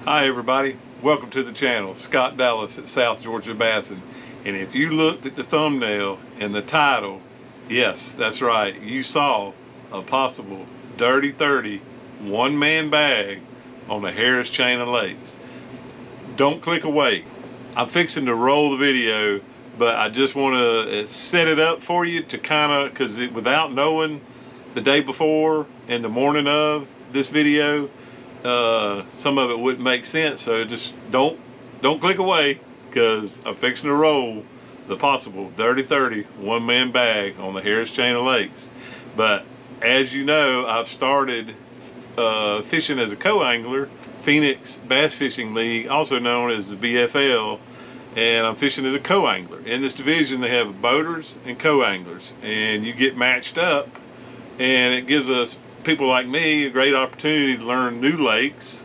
Hi everybody, welcome to the channel. Scott Dallas at South Georgia Bassin. And if you looked at the thumbnail and the title, yes, that's right, you saw a possible Dirty 30 one-man bag on the Harris chain of lakes. Don't click away. I'm fixing to roll the video, but I just want to set it up for you to kind of, because without knowing the day before and the morning of this video, some of it wouldn't make sense. So just don't click away, because I'm fixing to roll the possible Dirty 30 one-man bag on the Harris chain of lakes. But as you know, I've started fishing as a co-angler, Phoenix Bass Fishing League, also known as the BFL, and I'm fishing as a co-angler. In this division they have boaters and co-anglers, and you get matched up, and it gives us people like me a great opportunity to learn new lakes,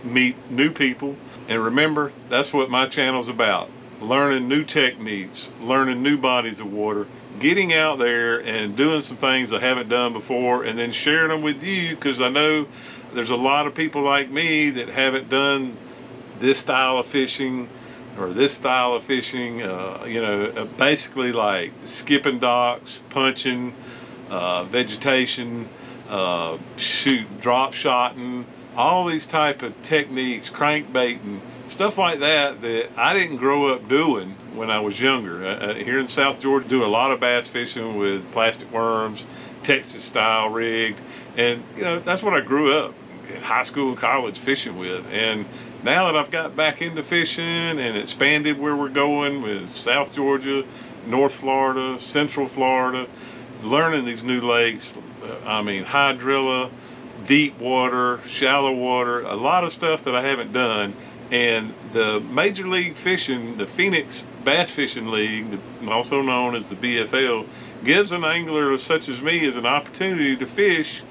meet new people. And remember, that's what my channel's about: learning new techniques, learning new bodies of water, getting out there and doing some things I haven't done before, and then sharing them with you, because I know there's a lot of people like me that haven't done this style of fishing or this style of fishing, basically like skipping docks, punching, vegetation, drop shotting, all these type of techniques, crankbaiting, stuff like that I didn't grow up doing when I was younger. Here in South Georgia, do a lot of bass fishing with plastic worms, Texas style rigged, and that's what I grew up in high school and college fishing with. And now that I've got back into fishing and expanded where we're going with South Georgia, North Florida, Central Florida, learning these new lakes, hydrilla, deep water, shallow water, a lot of stuff that I haven't done. And the Major League Fishing, the Phoenix Bass Fishing League, also known as the BFL, gives an angler such as me as an opportunity to fish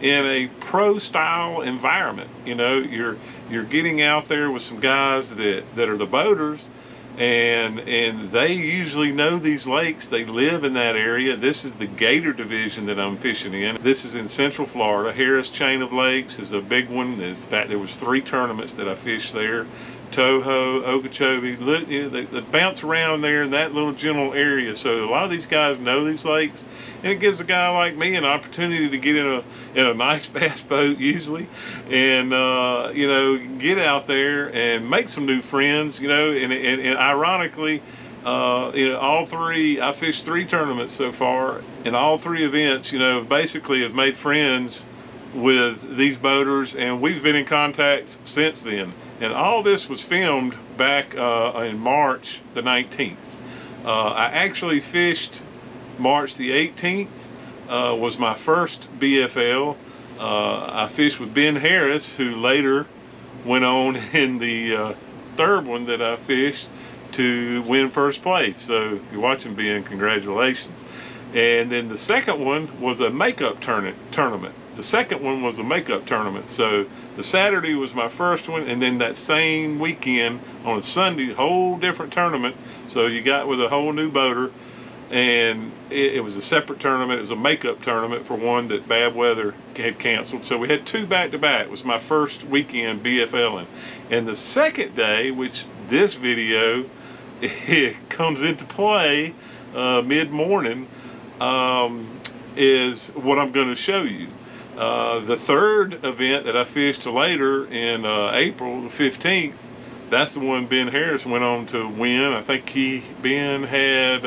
in a pro style environment. You're getting out there with some guys that are the boaters, and they usually know these lakes. They live in that area. This is the Gator division that I'm fishing in. This is in Central Florida. Harris chain of lakes is a big one. In fact, there was 3 tournaments that I fished there: Toho, Okeechobee. They bounce around there in that little general area. So a lot of these guys know these lakes, and it gives a guy like me an opportunity to get in a nice bass boat usually, and get out there and make some new friends. And ironically, all 3, I fished 3 tournaments so far, and all 3 events, basically have made friends with these boaters, and we've been in contact since then. And all this was filmed back in March the 19th. I actually fished March the 18th, was my first BFL. I fished with Ben Harris, who later went on in the 3rd one that I fished to win first place. So if you're watching, Ben, congratulations. And then the 2nd one was a makeup tournament. The 2nd one was a makeup tournament. So the Saturday was my first one, and then that same weekend on a Sunday, whole different tournament. So you got with a whole new boater, and it was a separate tournament. It was a makeup tournament for one that bad weather had canceled. So we had 2 back-to-back. It was my first weekend BFLing. And the 2nd day, which this video it comes into play mid-morning, is what I'm going to show you. The 3rd event that I fished later in April the 15th, that's the one Ben Harris went on to win. I think Ben had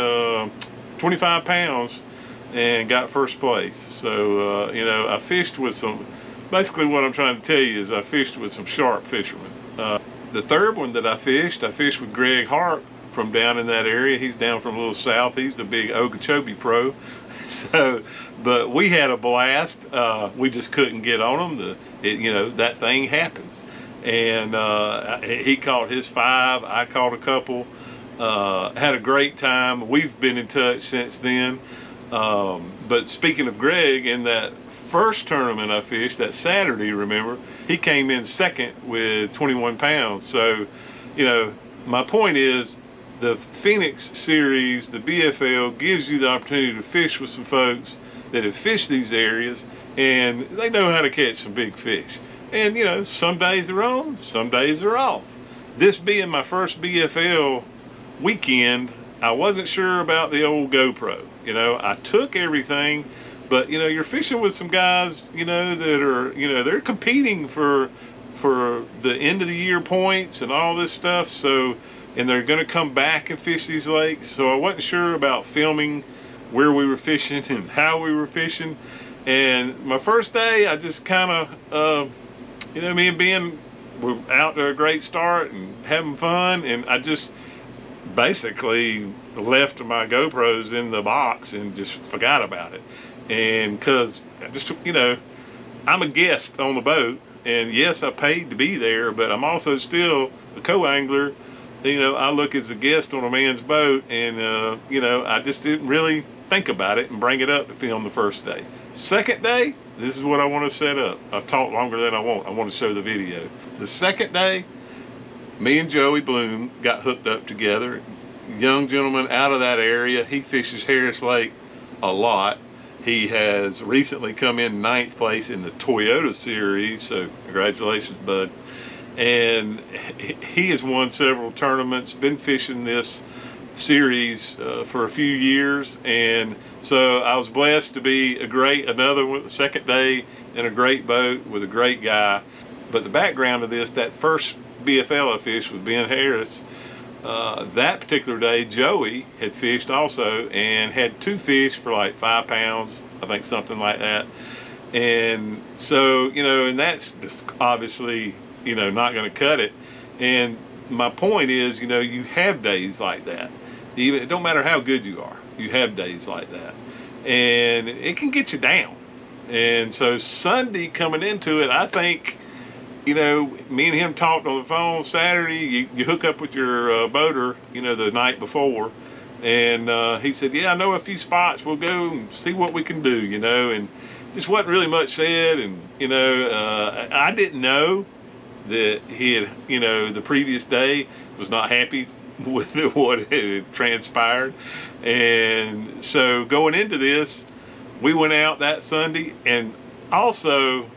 25 pounds and got first place. So I fished with some, basically what I'm trying to tell you is I fished with some sharp fishermen. The 3rd one that I fished with Greg Hart from down in that area. He's down from a little south. He's the big Okeechobee pro. So, but we had a blast. We just couldn't get on him. That thing happens. And he caught his 5. I caught a couple. Had a great time. We've been in touch since then. But speaking of Greg, in that first tournament I fished, that Saturday, remember, he came in 2nd with 21 pounds. So, my point is, the Phoenix series, the BFL, gives you the opportunity to fish with some folks that have fished these areas, and they know how to catch some big fish. And you know, some days are on, some days are off. This being my first BFL weekend, I wasn't sure about the old GoPro. You know, I took everything, but you know, you're fishing with some guys, you know, that are, you know, they're competing for the end of the year points and all this stuff. So, and they're going to come back and fish these lakes. So I wasn't sure about filming where we were fishing and how we were fishing. And my first day, I just kind of, you know, me and Ben were out to a great start and having fun. And I just basically left my GoPros in the box and just forgot about it. And cause I just, you know, I'm a guest on the boat, and yes, I paid to be there, but I'm also still a co-angler. You know, I look as a guest on a man's boat, and you know, I just didn't really think about it and bring it up to film the first day. Second day, this is what I want to set up. I've talked longer than I want to show the video. The second day, me and Joey Bloom got hooked up together. Young gentleman out of that area. He fishes Harris Lake a lot. He has recently come in 9th place in the Toyota series, so congratulations, bud. And he has won several tournaments, been fishing this series for a few years, and so I was blessed to be another second day in a great boat with a great guy. But the background of this, that first BFL I fished with Ben Harris, that particular day Joey had fished also and had 2 fish for like 5 pounds, I think, something like that. And so, you know, and that's obviously, you know, not going to cut it. And my point is, you know, you have days like that. Even, it don't matter how good you are, you have days like that, and it can get you down. And so Sunday coming into it, I think, you know, me and him talked on the phone Saturday. You hook up with your boater, you know, the night before, and he said, yeah, I know a few spots, we'll go and see what we can do, you know. And just wasn't really much said. And you know, I didn't know that he had, you know, the previous day was not happy with what had transpired. And so going into this, we went out that Sunday. And also,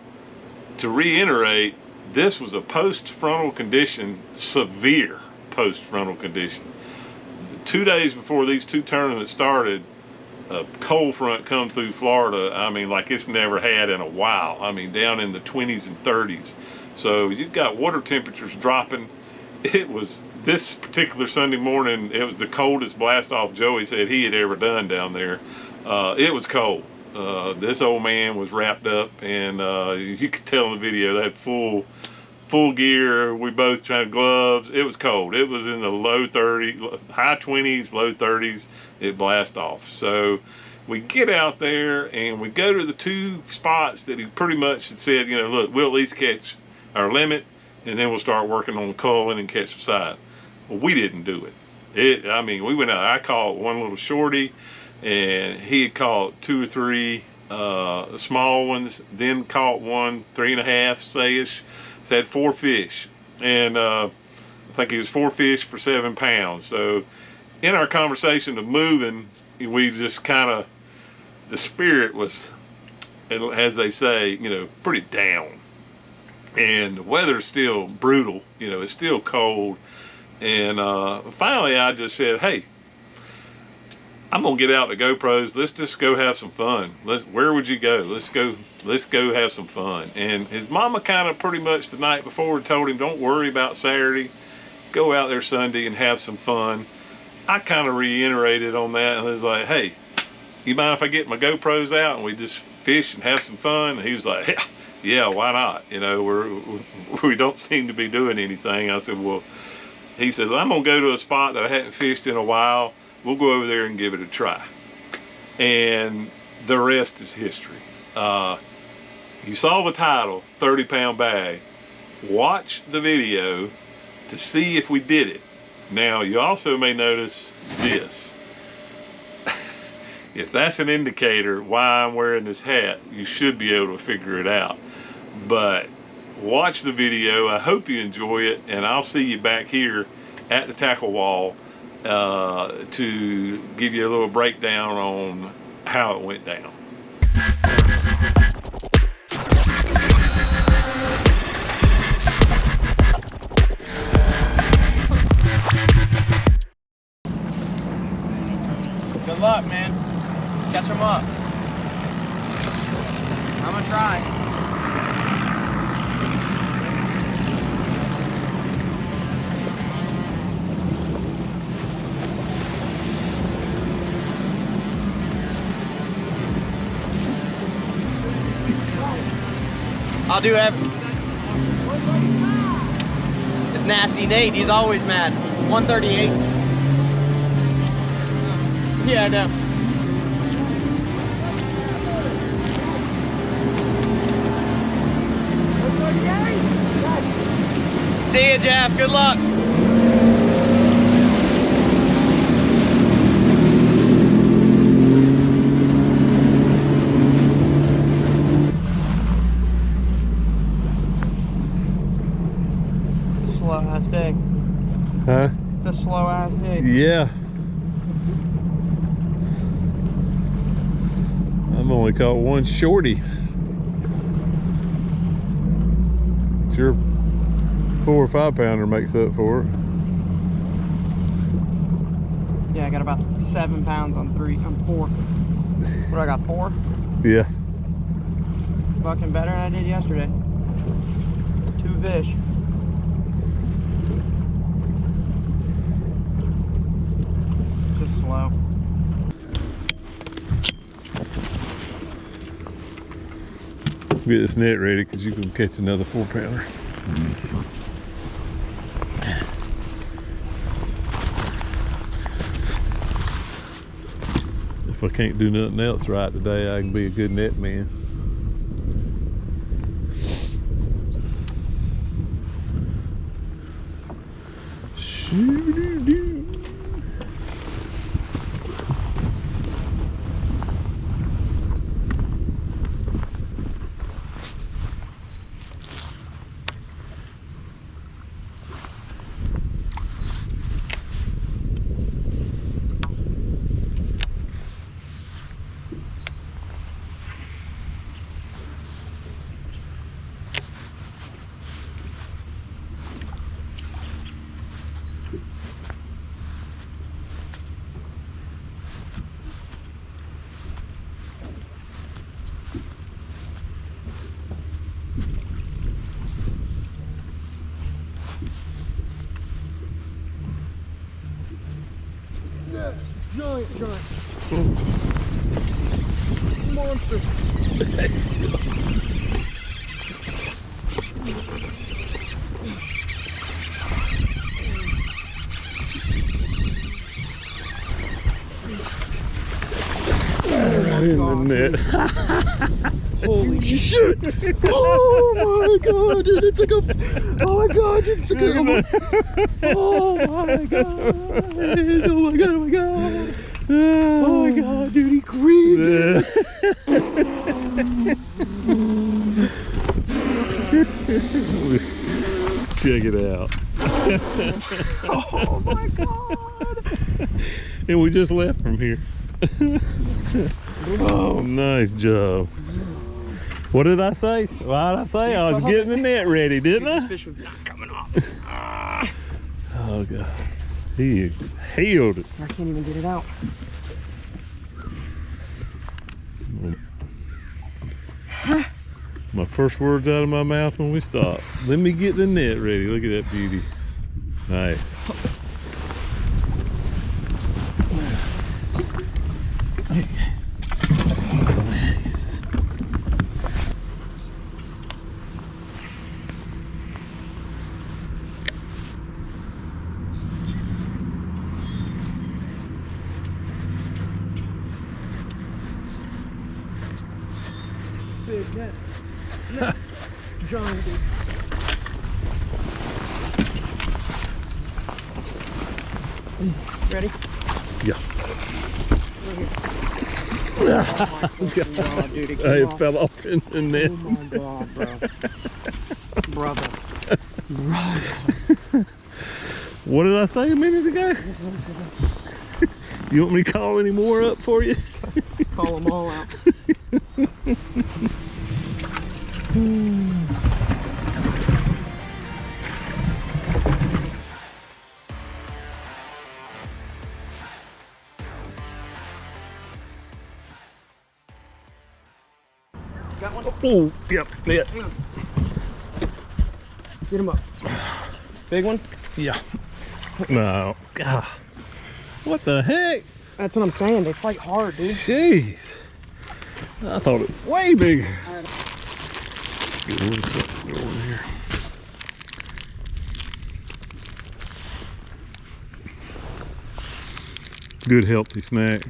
to reiterate, this was a post-frontal condition, severe post-frontal condition. 2 days before these 2 tournaments started, a cold front come through Florida, I mean, like it's never had in a while. I mean, down in the 20s and 30s. So you've got water temperatures dropping. It was, this particular Sunday morning, it was the coldest blast off Joey said he had ever done down there. It was cold. This old man was wrapped up, and you could tell in the video they had full gear. We both tried gloves. It was cold. It was in the low 30s, high 20s, low 30s. It blast off. So we get out there and we go to the 2 spots that he pretty much had said, you know, look, we'll at least catch our limit, and then we'll start working on culling and catch the side. Well, we didn't do it. I mean, we went out. I caught one little shorty, and he had caught 2 or 3 small ones, then caught one 3.5 say-ish. So had 4 fish, and I think it was 4 fish for 7 pounds. So in our conversation of moving, we just kind of, the spirit was, as they say, you know, pretty down. And the weather's still brutal, you know, it's still cold. And finally I just said, hey, I'm gonna get out the GoPros. Let's just go have some fun. Where would you go? Let's go have some fun. And his mama kind of pretty much the night before told him, don't worry about Saturday. Go out there Sunday and have some fun. I kind of reiterated on that, and I was like, hey, you mind if I get my GoPros out and we just fish and have some fun? And he was like, yeah, why not? You know, we don't seem to be doing anything. I said, well, he said, I'm gonna go to a spot that I hadn't fished in a while. We'll go over there and give it a try. And the rest is history. You saw the title, 30-pound bag. Watch the video to see if we did it. Now, you also may notice this. If that's an indicator why I'm wearing this hat, you should be able to figure it out. But watch the video. I hope you enjoy it, and I'll see you back here at the tackle wall to give you a little breakdown on how it went down. catch them up. I'm gonna try. I'll do everything. It's Nasty Nate, he's always mad. 138. Yeah, I know. See ya, Jeff, good luck. Slow ass day. Huh? Just slow ass day. Yeah. I've only caught one shorty. Sure, 4 or 5 pounder makes up for it. Yeah, I got about 7 pounds on 4. What do I got, 4? Yeah. Fucking better than I did yesterday. 2 fish. Just slow. Get this net ready because you can catch another 4 pounder. If I can't do nothing else right today, I can be a good net man. Shoo-doo-doo. Giant. Monster. Right in the net. Holy shit! Oh my god, dude, it's like a. Oh my god, dude, it's like a. Oh my god! Oh my god! Oh my god! Oh my god, dude, he grieved. Check it out. Oh my god! And we just left from here. Oh, nice job. What did I say? What did I say? I was getting the net ready, didn't I? This fish was not coming off. Oh god. He healed it. I can't even get it out. My first words out of my mouth when we stopped. Let me get the net ready. Look at that beauty. Nice. Nice. Big net. Giant, dude. Ready? Yeah. Oh my God, dude, it It came off. fell off in the net. Oh my god, bro. Brother. What did I say a minute ago? You want me to call any more up for you? Call them all out. Got one? Oh, yep, yeah. Hang on. Get him up. Big one? Yeah. No. God. What the heck? That's what I'm saying. They fight hard, dude. Jeez. I thought it was way bigger. Right. Get a little something going here. Good healthy snack.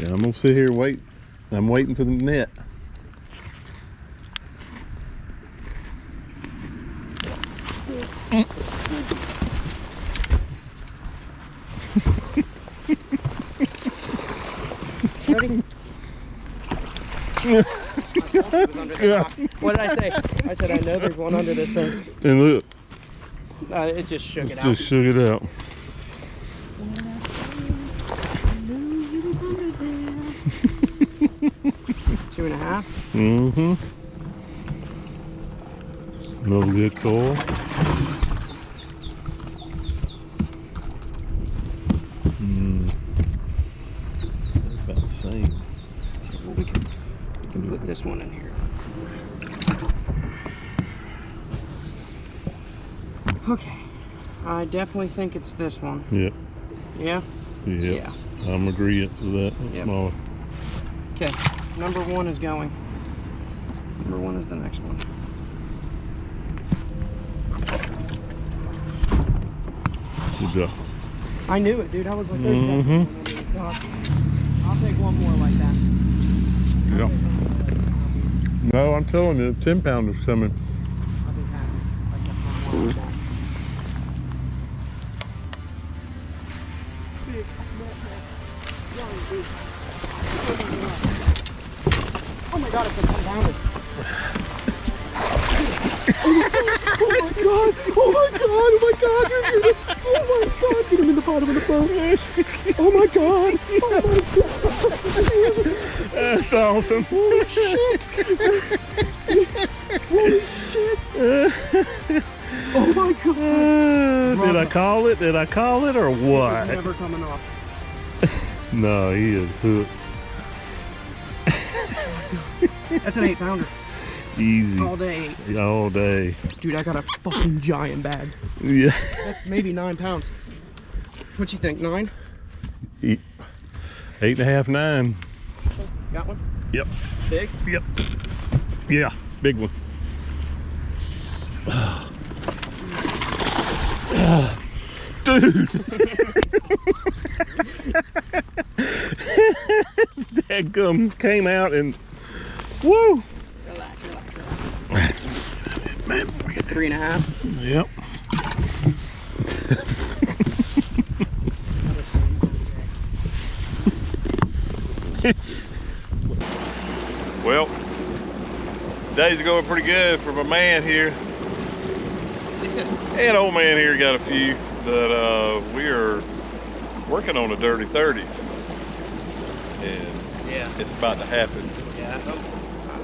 Yeah, I'm gonna sit here and wait. I'm waiting for the net. Ready? What did I say? I said I know there's one under this thing. And look, It just shook it out. just shook it out. 2.5. Mm-hmm. No good call. That's about the same. Well, we can put this one in here. Okay. I definitely think it's this one. Yep. Yeah? Yep. Yeah. I'm agreeing with that. That's Yep. smaller. Okay. Number 1 is going. Number 1 is the next one. Good job. I knew it, dude. I was like, Mhm. I'll take one more like that. Yeah. No, I'm telling you, 10 pounder's coming. I'll be happy. Like that one more like that. Oh my god, it's a 10 pounder. Oh my god! Oh my god! Oh my god! Oh my god! Get him in the bottom of the boat! Oh my god! Oh my god! That's awesome. Holy shit! Holy shit! Oh my god! Did I call it? Did I call it or what? It's never coming off. No, he is hooked. That's an 8 pounder. Easy. All day. All day. Dude, I got a fucking giant bag. Yeah. That's maybe 9 pounds. What you think, 9? 8.5, 9. Got one? Yep. Big? Yep. Yeah, big one. Dude. Dadgum came out and woo. Relax. 3.5. Yep. Well, day's going pretty good for my man here. And old man here got a few, but we are working on a dirty 30. And Yeah. it's about to happen. Yeah, I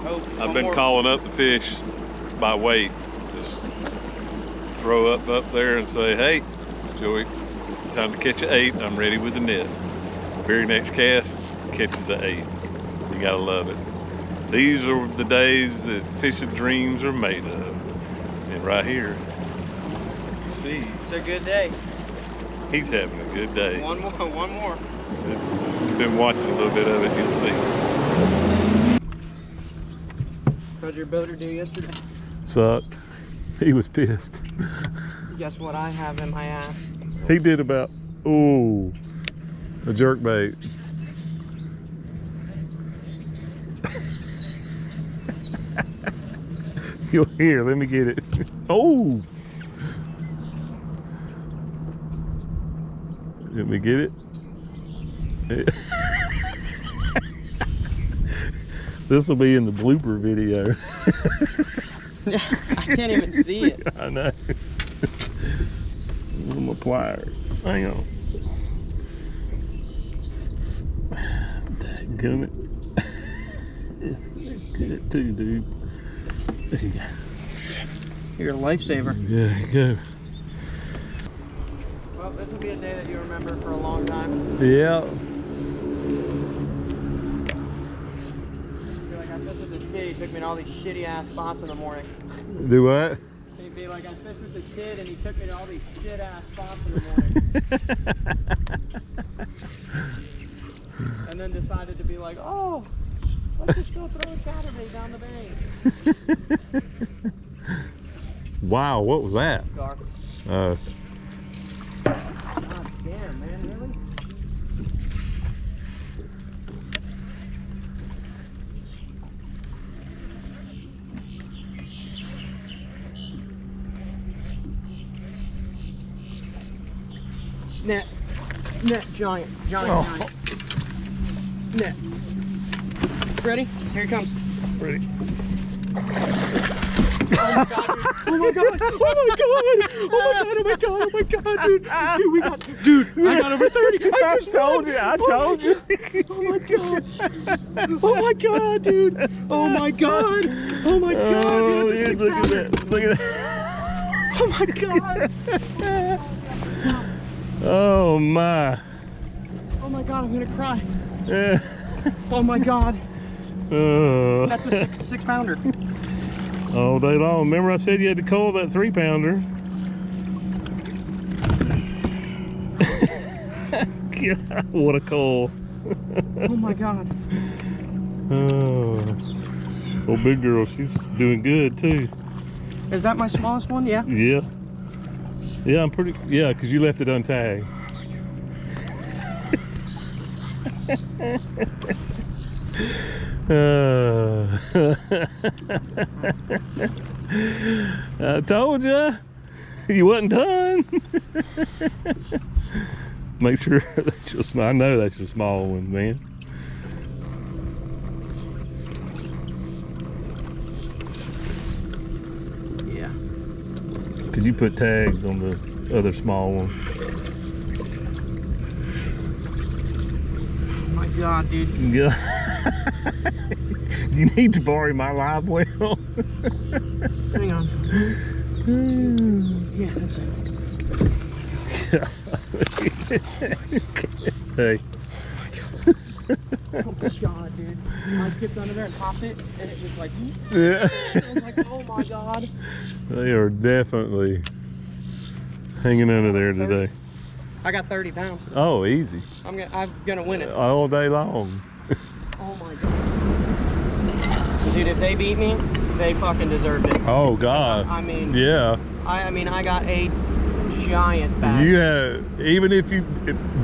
hope. I've been calling up the fish by weight. Just throw up there and say, hey, Joey, time to catch an 8. I'm ready with the net. Very next cast, catches an 8. You gotta love it. These are the days that fishing dreams are made of. And right here, you see, It's a good day. he's having a good day. One more. You've been watching a little bit of it, you'll see. How'd your boater do yesterday? Sucked. He was pissed. Guess what I have in my ass? He did about, ooh, a jerkbait. Here, let me get it. Oh! Let me get it. This will be in the blooper video. I can't even see it. I know. Look at my pliers. Hang on. Dadgummit. It's good too, dude. There you go. You're a lifesaver. There you go. Well, this will be a day that you remember for a long time. Yeah. took me to all these shitty ass spots in the morning. Do what? He'd be like, I fished with a kid and he took me to all these shit ass spots in the morning. And then decided to be like, oh, let's just go throw a chatterbait down the bank. Wow, what was that? Gar. Uh, God damn, man, really? Net, giant, giant. Net. Ready? Here it comes. ready. Oh my god, oh my god, oh my god, oh my god, oh my god, oh my god, dude. Dude, we got, dude, I got over 30. I just told you, I told you. Oh my god. Oh my god, dude. Oh my god. Oh my god. Oh, Dude, yeah, look at that. Look at that. oh my god. Oh my. Oh my god, I'm gonna cry. Yeah. Oh my god. That's a six pounder. All day long. Remember I said you had to cull that 3-pounder? God, what a cull. Oh my god. Oh. Well, big girl, she's doing good too. Is that my smallest one? Yeah. Yeah. Yeah, I'm pretty, yeah, because you left it untagged. I told you, you wasn't done. Make sure that's your small. I know that's your small one, man. Yeah. Cause you put tags on the other small one. Oh my god, dude. Yeah. You need to borrow my live well. Hang on. Yeah, that's it. Hey. Oh my god, dude. I skipped under there and popped it, and it was like, Yeah. I was like, oh my god. They are definitely hanging under there today. I got 30 pounds. Oh, easy. I'm gonna win it. All day long. Oh my god. Dude, if they beat me, they fucking deserved it. Oh God. I mean, yeah. I mean, I got a giant bag. You have, even if you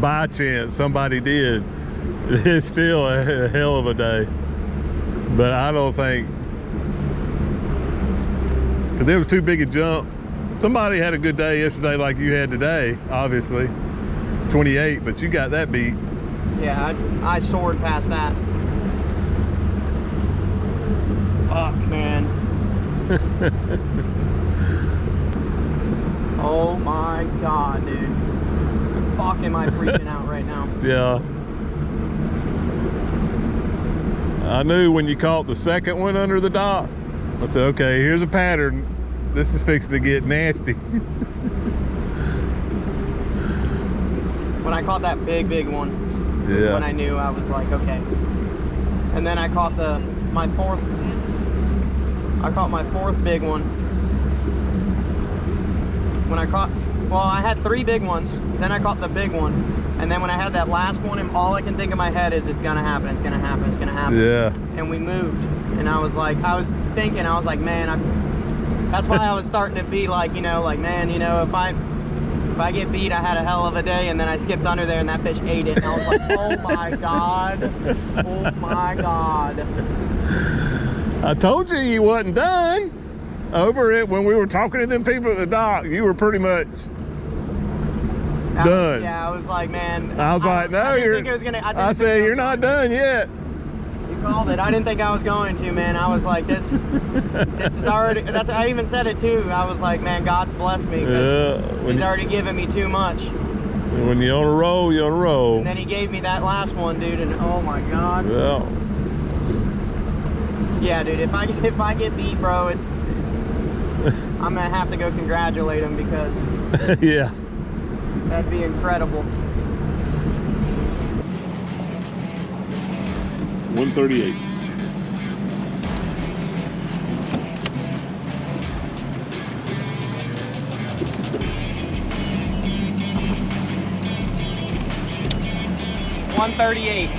by chance somebody did, it's still a hell of a day. But I don't think, because there was too big a jump. Somebody had a good day yesterday like you had today, obviously. 28, but you got that beat. Yeah, I soared past that. Fuck, man. Oh my god, dude. Fuck, am I freaking out right now. Yeah. I knew when you caught the second one under the dock, I said, okay, here's a pattern. This is fixing to get nasty. When I caught that big one, Yeah. when I knew, I was like, okay. And then I caught my fourth big one. When I caught, well, I had 3 big ones, then I caught the big one, and then when I had that last one, and all I can think in my head is, it's gonna happen, it's gonna happen, it's gonna happen. Yeah. And we moved, and I was like, man, that's why I was starting to be like, you know, like, man, you know, if I get beat, I had a hell of a day, and then I skipped under there and that fish ate it, and I was like, oh my god, oh my god. I told you you wasn't done. Over it, when we were talking to them people at the dock, you were pretty much done. Yeah, I was like, man. I was like, no, I said, you're not done yet. You called it. I didn't think I was going to, man. I was like, this is already, I even said it too. I was like, man, God's blessed me. He's already given me too much. When you're on a roll, you're on a roll. And then he gave me that last one, dude, and oh my god. Yeah. Yeah, dude, if I get beat, bro, I'm gonna have to go congratulate him, because yeah, that'd be incredible. 138. 138.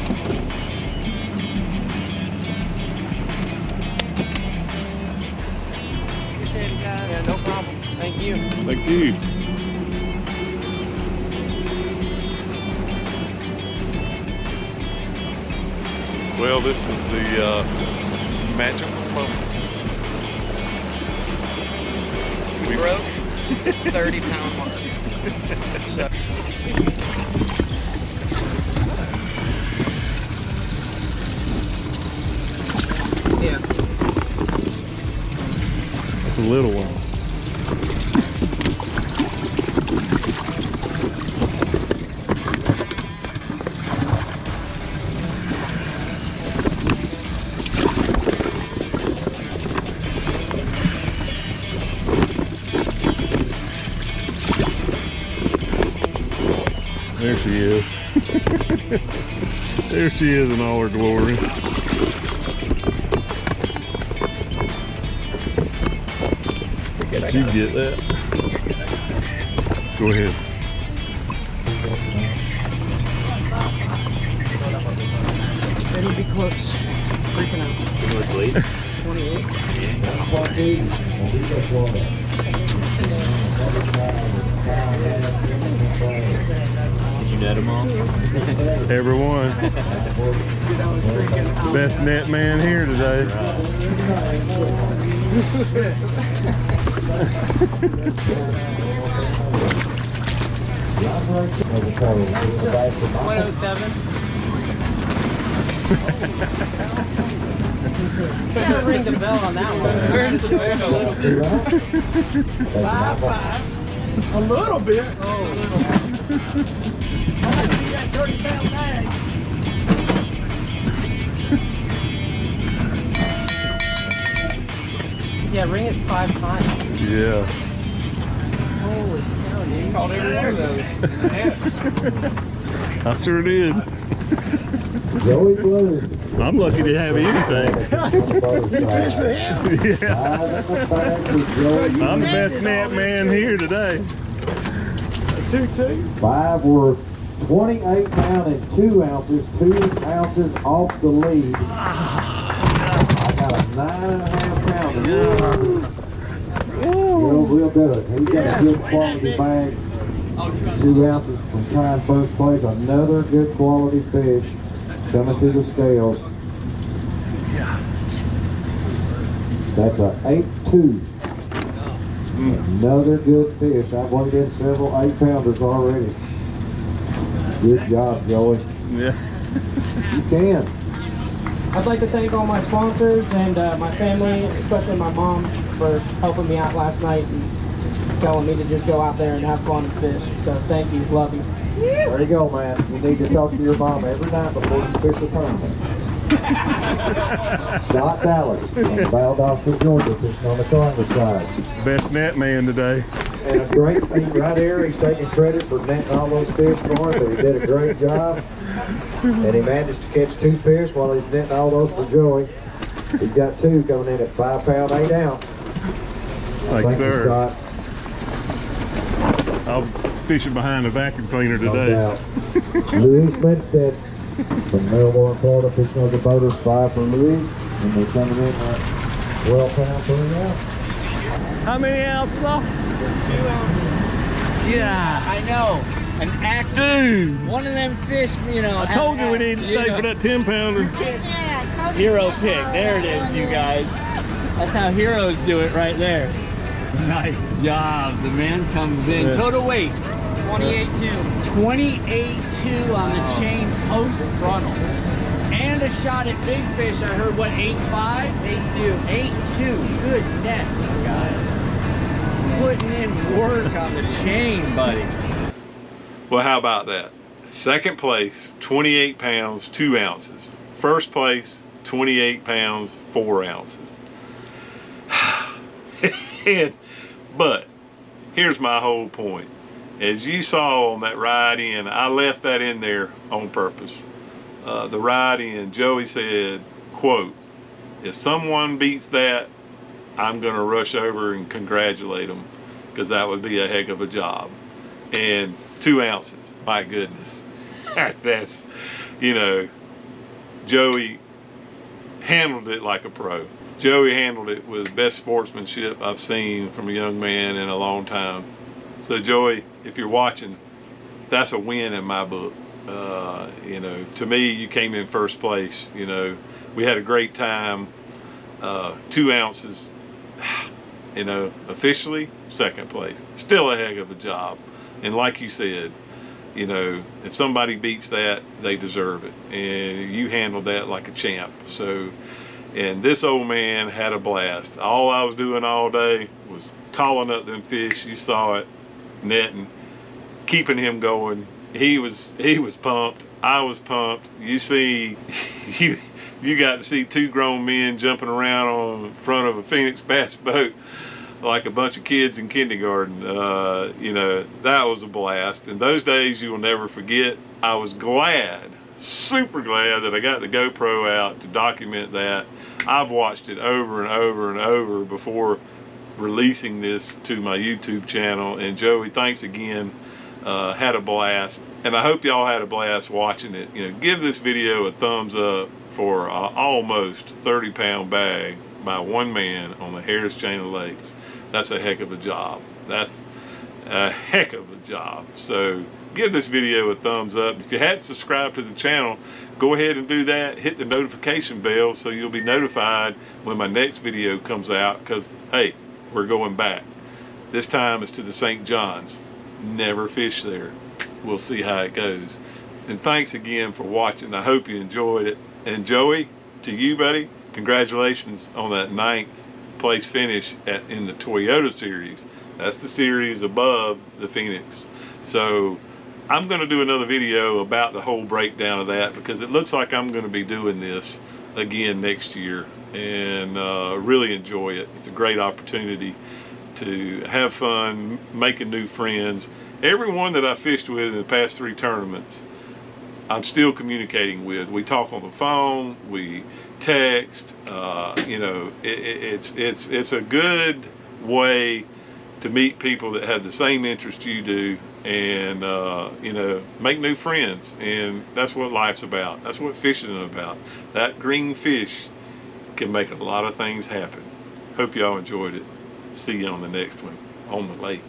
Appreciate it, guys. Yeah, no problem. Thank you. Thank you. Well, this is the magical moment. We broke 30-pound mark. Yeah. That's a little one. There she is. There she is in all her glory. Did you get that? Go ahead. Ready to be close. Freaking out. What's late? 28. Did you net them all? Everyone. Best net man here today. 107. Gotta ring the bell on that one. A little bit. Oh, yeah, ring it 5 times. Yeah. Holy cow, dude. You called every one of those. I sure did. Joey Blue. I'm lucky to have anything. Yeah. I'm the best net man here today. 5 were 28 pound and 2 ounces, 2 ounces off the lead. I got a 9.5 pounder. We'll do it. He's got a good quality bag. 2 ounces from tying first place. Another good quality fish coming to the scales. That's a 8.2. Another good fish. I've weighed in several 8-pounders already. Good job, Joey. Yeah. You can. I'd like to thank all my sponsors and my family, especially my mom, for helping me out last night and telling me to just go out there and have fun and fish. So thank you, love you. There you go, man. You need to talk to your mom every night before you fish the tournament. Scott Dallas from Valdosta, Georgia, fishing on the Congress side. Best net man today. And a great feed right there. He's taking credit for netting all those fish for him, but he did a great job. And he managed to catch 2 fish while he's netting all those for Joey. He's got 2 coming in at 5 pound, 8 ounce. Thank you, sir. Scott. I'm fishing behind a vacuum cleaner No today. doubt. Louis Smithstead from Melbourne, Florida, fishing on the boaters. 5 for Louis. And they're coming in at 12 pound, 3 ounce. How many ounces off? 2 ounces. Yeah, I know. An axe. Dude! One of them fish, you know. I told you we needed to stay for that 10-pounder. Hero pick. There it is, you guys. That's how heroes do it right there. Nice job. The man comes in. Yeah. Total weight. 28.2. 28.2 on the chain post frontal. And a shot at big fish. I heard what, 8.5? 8.2. 8.2. Goodness, guys. Putting in work on the chain, buddy. Well, how about that? Second place, 28 pounds, 2 ounces. First place, 28 pounds, 4 ounces. But here's my whole point. As you saw on that ride in, I left that in there on purpose. The ride in, Joey said, quote, if someone beats that, I'm gonna rush over and congratulate them, because that would be a heck of a job. And 2 ounces, my goodness. you know, Joey handled it like a pro. Joey handled it with the best sportsmanship I've seen from a young man in a long time. So Joey, if you're watching, that's a win in my book. You know, to me, you came in first place. You know, we had a great time. 2 ounces, you know, officially second place. Still a heck of a job. And like you said, you know, if somebody beats that, they deserve it. And you handled that like a champ. So, and this old man had a blast. All I was doing all day was calling up them fish. You saw it, netting, keeping him going. He was pumped. I was pumped. You see, you got to see 2 grown men jumping around on front of a Phoenix bass boat like a bunch of kids in kindergarten. You know, that was a blast. And those days you will never forget. I was glad, super glad that I got the GoPro out to document that. I've watched it over and over and over before releasing this to my YouTube channel. And Joey, thanks again. Had a blast. And I hope y'all had a blast watching it. You know, give this video a thumbs up for almost 30-pound bag by one man on the Harris Chain of Lakes. That's a heck of a job. That's a heck of a job. So give this video a thumbs up. If you hadn't subscribed to the channel, go ahead and do that. Hit the notification bell so you'll be notified when my next video comes out, because hey, we're going back. This time it's to the St. John's. Never fish there. We'll see how it goes. And thanks again for watching. I hope you enjoyed it. And Joey, to you, buddy, congratulations on that 9th place finish in the Toyota series. That's the series above the Phoenix. So I'm going to do another video about the whole breakdown of that, because it looks like I'm going to be doing this again next year, and really enjoy it. It's a great opportunity to have fun, making new friends. Everyone that I fished with in the past 3 tournaments, I'm still communicating with. We talk on the phone, we text. You know, it's a good way to meet people that have the same interest you do, and you know, make new friends. And that's what life's about. That's what fishing is about. That green fish can make a lot of things happen. Hope y'all enjoyed it. See you on the next one on the lake.